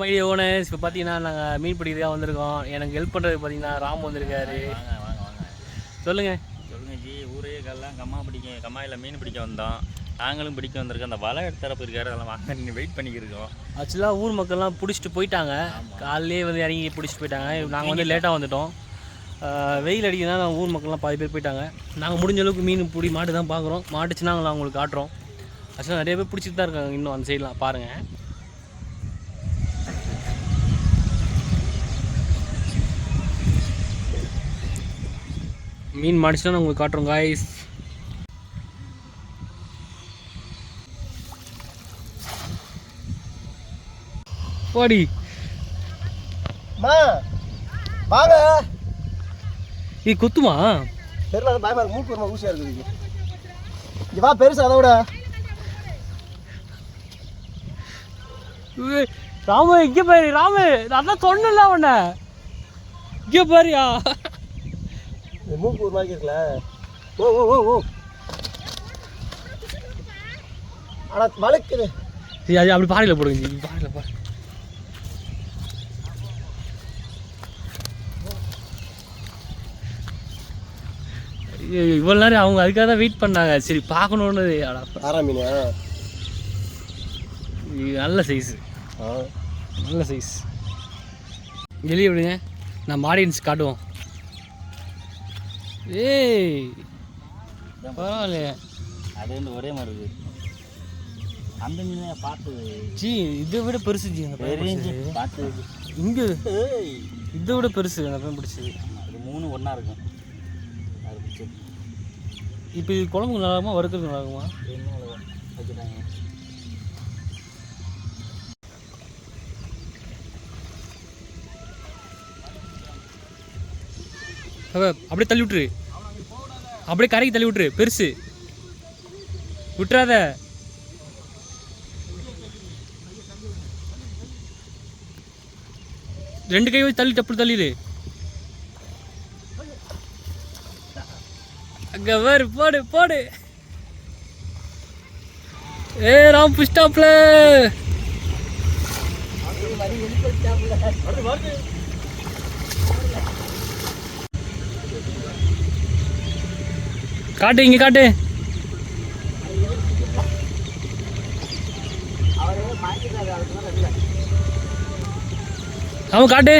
My dear owners இப்போ பார்த்தீங்கன்னா நாங்கள் மீன் பிடிக்கிறதா வந்திருக்கோம். எனக்கு ஹெல்ப் பண்ணுறது பார்த்தீங்கன்னா ராம் வந்திருக்காரு. வாங்க சொல்லுங்கள் ஜி. ஊரே எல்லாம் கம்மாயில் மீன் பிடிக்க வந்தோம். நாங்களும் பிடிக்க வந்திருக்கோம். அந்த வலை தரப்பு இருக்காரு, அதெல்லாம் வாங்க நீங்கள் வெயிட் பண்ணிக்கிருக்கோம். ஆக்சுவலாக ஊர் மக்கள்லாம் பிடிச்சிட்டு போயிட்டாங்க. காலையிலே வந்து இறங்கி பிடிச்சிட்டு போயிட்டாங்க. நாங்கள் வந்து லேட்டாக வந்துட்டோம். வெயில் அடிக்கிறதுனால ஊர் மக்கள்லாம் பாதி பேர் போயிட்டாங்க. நாங்கள் முடிஞ்ச அளவுக்கு மீன் பிடி மாட்டு தான் பார்க்குறோம். மாட்டுச்சுன்னா நாங்கள் அவங்களுக்கு காட்டுறோம். ஆக்சுவலாக நிறைய பேர் பிடிச்சிட்டு தான் இருக்காங்க இன்னும் அந்த சைட்லாம் பாருங்கள். மீன் மாடிச்சுன்னா உங்களுக்கு காட்டுறோம் காய்ஸ். போடி வாங்க. இது குத்துமா? தெரியல, அது பயமா இருக்கு. மூக்கு ஒரு ஊசியா இருக்குது. இங்க வா, பெருசு அதை விட. ராமு இங்கே பாரு. ராமு நான் தான் சொன்னல உன்ன. இங்கே பாரியா, மூக்கு ஒரு மாதிரி இருக்குல்ல. ஓ ஓ ஓ ஓ ஆனா வழுக்குது. அது அப்படி பாறையில் போடுங்க. பாறையில் பாரு. இவ்வளோ நேரம் அவங்க அதுக்காக தான் வெயிட் பண்ணாங்க. சரி பார்க்கணுன்னு. ஆறாமீனா நல்ல சைஸு, நல்ல சைஸ். வெளியே விடுங்க, நம்ம ஆடியன்ஸ் காட்டுவோம். ஏய் பரவாயில்லையே, அது வந்து ஒரே மாதிரி இருக்குது. அந்த மீனை பார்த்து ஜி இதை விட பெருசு ஜி. அந்த பையன் பார்த்து இங்கே இதை விட பெருசு அந்த பையன் பிடிச்சது. அது 3 ஒன்றா இருக்கும். அது பிடிச்சது. இப்போ இது குழம்புக்கு நல்லா இருக்குமா, வறுக்கிறதுக்கு நல்லா இருக்குமா? என்ன வச்சுட்டாங்க. அப்படியே தள்ளி விட்டுரு, அப்படியே கரைக்கு தள்ளி விட்டுரு. பெருசு விட்டுறாத. ரெண்டு கை வச்சு தள்ளி டப்பு தள்ளிடு. அங்க வேறு போடு போடு. ஏ ராம் புஷ்டாப்ல. காட்டு, இங்க காட்டு. அவன் காட்டு.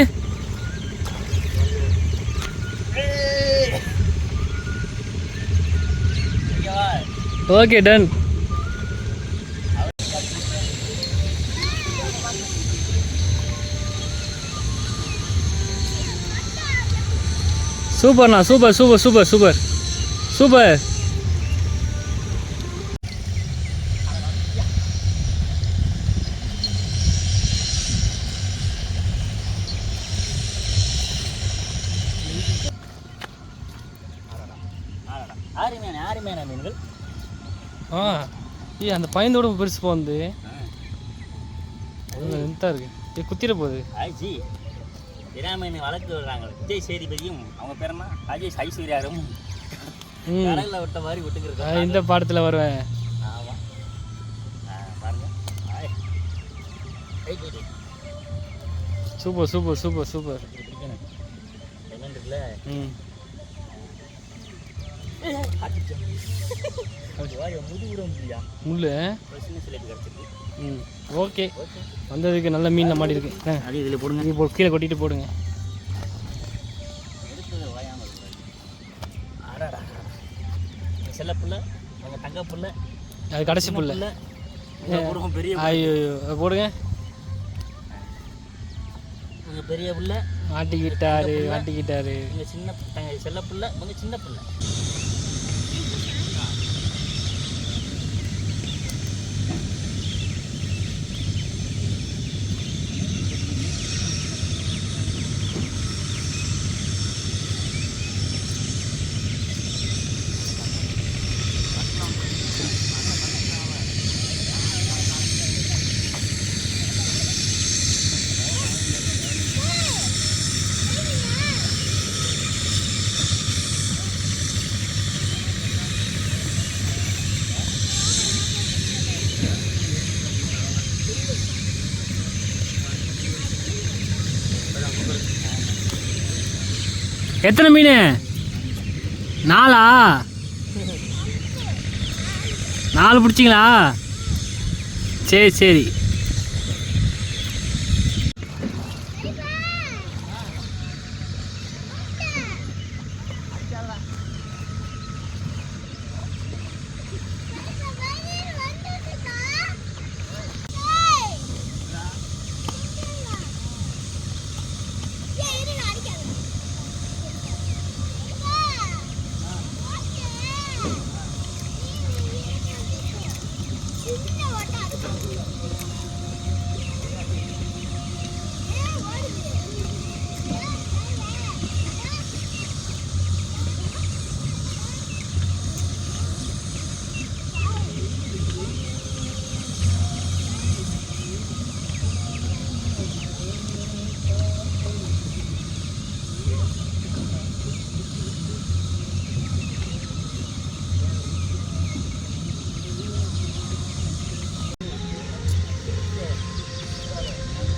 Okay done. சூப்பர்ண்ணா, super super super super super. ஆரிமேன மீன்கள். ஏ அந்த பயந்தோட பெருசு போகுது. இதாக இருக்கு, குத்திர போகுது. ஆய்ச்சி இராமீன் வழக்கு விடுறாங்க. விஜய் சேதுபதியும் அவங்க பேரமா அஜய் ஐஸ்வர்யாரும் கடலில் விட்ட மாதிரி விட்டுக்கிறது. இந்த பாடத்தில் வருவேன். ஆமாம் பாருங்க. Super super super super. என்னன்னு இருக்குல்ல. முள்ளு கிடச்சிருக்கு. ஓகே, வந்ததுக்கு நல்ல மீன் மாடி இருக்கு. அது இதில் போடுங்க, இப்போ கீழே கொட்டிட்டு போடுங்க. செல்ல புள்ள, எங்கள் தங்க புள்ள, அது கடைசி புள்ள. பெரிய ஐயோ போடுங்க. எங்கள் பெரிய புள்ள மாட்டிக்கிட்டாரு மாட்டிக்கிட்டாரு. எங்கள் சின்ன செல்ல புள்ள, உங்கள் சின்ன புள்ள. எத்தனை மீன்? 4ஆ? 4 பிடிச்சிங்களா? சரி சரி.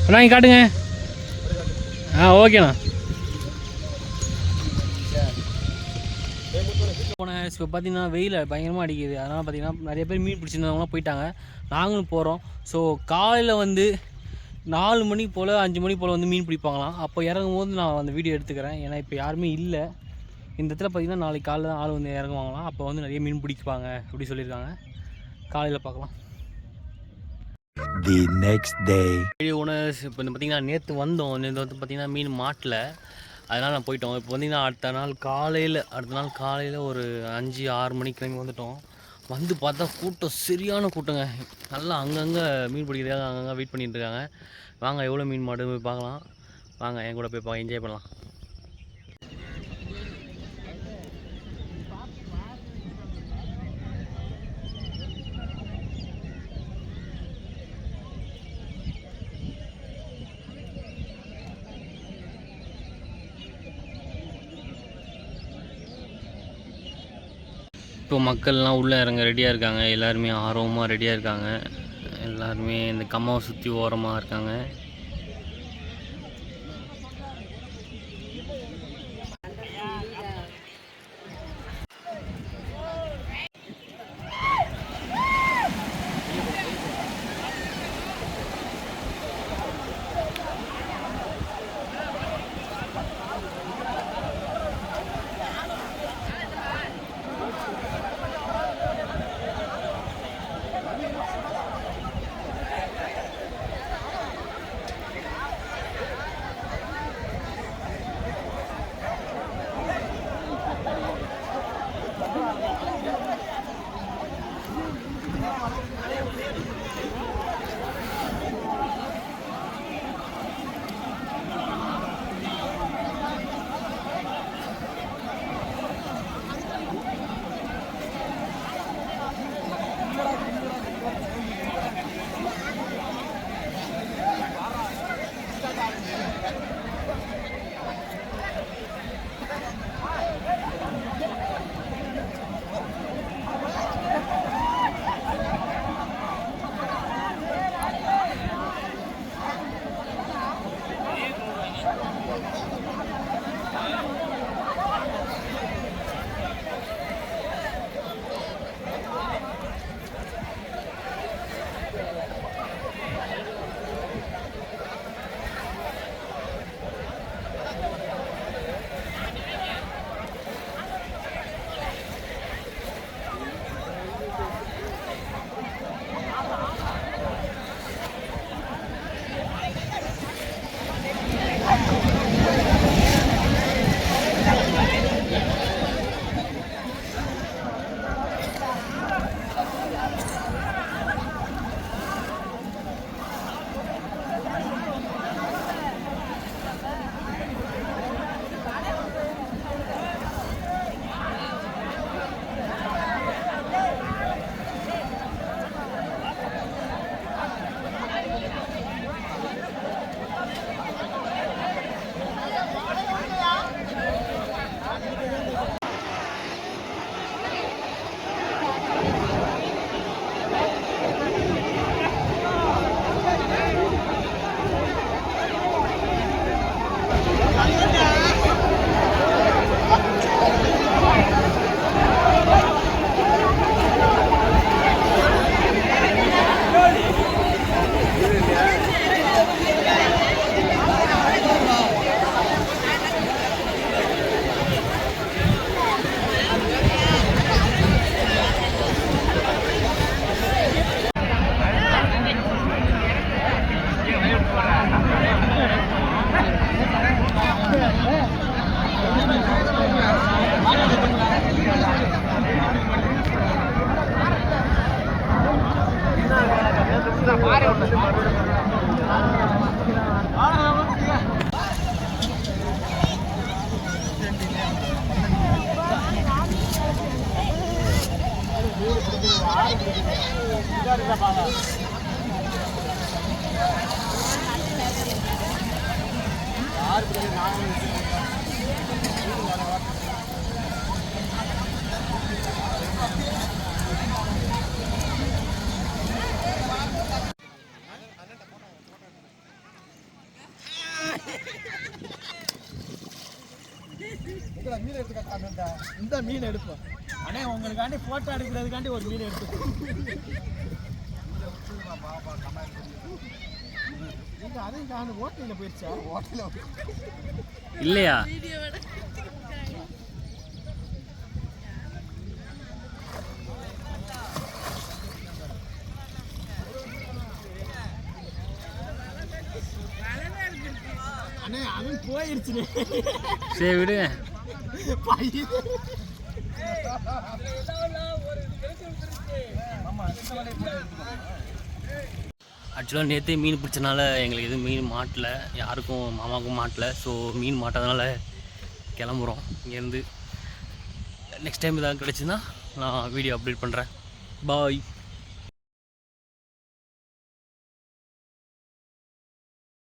அண்ணா இங்கே காட்டுங்க. ஓகேண்ணா. போனேன். இப்போ பார்த்தீங்கன்னா வெயில் பயங்கரமாக அடிக்குது. அதனால் பார்த்தீங்கன்னா நிறைய பேர் மீன் பிடிச்சிருந்தவங்களாம் போயிட்டாங்க. நாங்களும் போகிறோம். ஸோ காலையில் வந்து 4 மணி போல் 5 மணி போல் வந்து மீன் பிடிப்பாங்களாம். அப்போ இறங்கும் போது நான் அந்த வீடியோ எடுத்துக்கிறேன். ஏன்னா இப்போ யாருமே இல்லை இந்த இடத்துல. பார்த்தீங்கன்னா நாளைக்கு காலையில் தான் ஆள் வந்து இறங்குவாங்களாம். அப்போ வந்து நிறைய மீன் பிடிப்பாங்க அப்படி சொல்லியிருக்காங்க. காலையில் பார்க்கலாம். The next day. ஓனர்ஸ் இப்போ வந்து பார்த்திங்கன்னா நேற்று வந்தோம். நேற்று வந்து பார்த்திங்கன்னா மீன் மாட்டல, அதனால் நான் போயிட்டோம். இப்போ பார்த்திங்கன்னா அடுத்த நாள் காலையில் ஒரு 5-6 மணிக்கு கிளம்பி வந்துட்டோம். வந்து பார்த்தா கூட்டம் சரியான கூட்டங்க. நல்லா அங்கங்கே மீன் பிடிக்கிறதுக்காக அங்கங்கே வெயிட் பண்ணிட்டு இருக்காங்க. வாங்க எவ்வளோ மீன் மாடு போய் பார்க்கலாம். வாங்க என் கூட போய் என்ஜாய் பண்ணலாம். இப்போ மக்கள்லாம் உள்ளே இறங்க ரெடியாக இருக்காங்க. எல்லாருமே ஆர்வமாக ரெடியாக இருக்காங்க. எல்லாருமே இந்த கம்மாவை சுற்றி ஓரமாக இருக்காங்க. இந்த மீன் எடுப்போம் அண்ணே, உங்களுக்காண்டி போட்டோ எடுக்கிறதுக்காண்டி ஒரு மீன் எடுத்துப்போம். அதையும் காணும் ஓட்டையில் போயிடுச்சா? ஓட்டையில் இல்லையா? அண்ணே அவன் போயிடுச்சு. சரி விடு. ஆக்சுவலாக நேற்றே மீன் பிடிச்சனால எங்களுக்கு எதுவும் மீன் மாட்டலை, யாருக்கும் மாமாவுக்கும் மாட்டலை. ஸோ மீன் மாட்டாதனால கிளம்புறோம் இங்கேருந்து. நெக்ஸ்ட் டைம் ஏதாவது கிடச்சுன்னா நான் வீடியோ அப்டேட் பண்ணுறேன். பாய்.